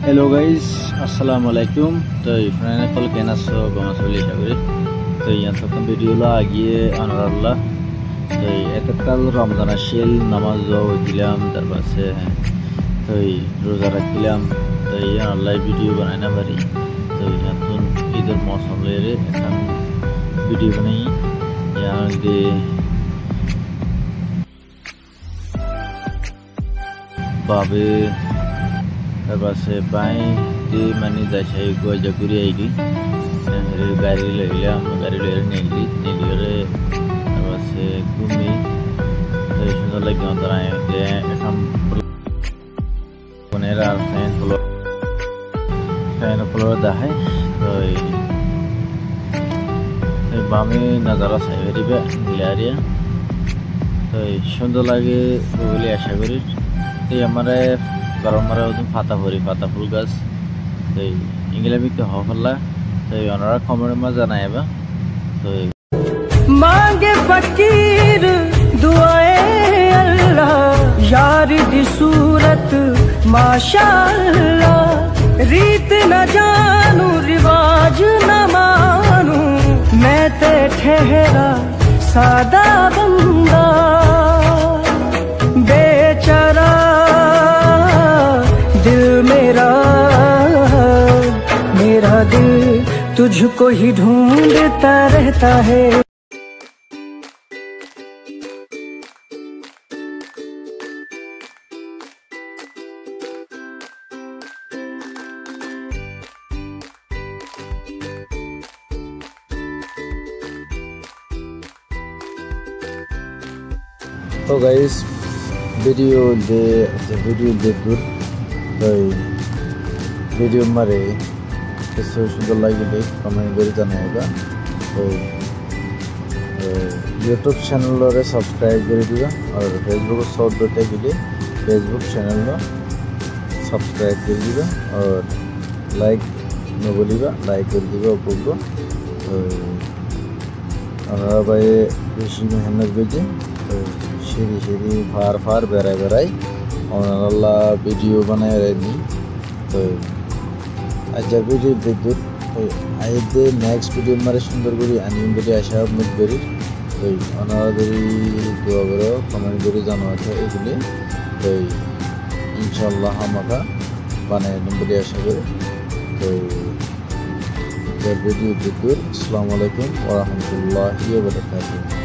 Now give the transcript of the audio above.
Hello guys, Assalamualaikum. तो friend कल कहना सो गमा सो लेटा करे तो यहाँ तक वीडियो ला आगे अनरल्ला तो ये कल रमजान शेल नमाज जो किलाम दरबार से तो रोजा रखिलाम तो ये अल्लाह वीडियो बनाना बारी तो यहाँ तो इधर मौसम ले रहे हम वीडियो बनाई यहाँ के बाबे दरबार से बाएं di mani dah saya gua jaguri aidi, gari le negli negli apa se gumi, terus sudah lagi antara yang dia esam penera fan floor dah hai, तो बामी नज़ारा saya di bawah area, तो सुंदर lagi boleh आशा करी, तो हमारे गरम मरे उधर फाता फूल गस तो इंग्लिश में क्या होगा तो यानारा कमेंट में जाना है बा तो मांगे फकीर दुआएं अल्लाह यार दी सूरत माशाअल्लाह रीत न जानू रिवाज न मानू मैं ते ठहरा सादा बंदा बेचारा दिल मेरा दिल तुझको ही ढूंढता रहता है। तो गाइस वीडियो दे दूर वीडियो मारे किसी सुंदर लगे कमेंट कर जाना तो यूट्यूब चैनल रे सब्सक्राइब कर दिबा और फेसबुक शॉर्ट देखते गले फेसबुक चैनल में सब्सक्राइब कर दिबा और लाइक न बोलिबा लाइक कर दिबा ऊपर और भाई बेशी मेहनत बेजे तो सीधी फार बेराई और अल्लाह वीडियो बनाए रहनी तो आज वीडियो देखो तो आइए नेक्स्ट वीडियो हमारे सुंदर करी आनी बोली आशा मत करी तो अनादरी दुआ करो कमेंट करी जाना था ये तो इंशाल्लाह हम बनाए बोली आशा करी तो वीडियो देखो अस्सलाम वालेकुम व रहमतुल्लाहि व बरकातुहू।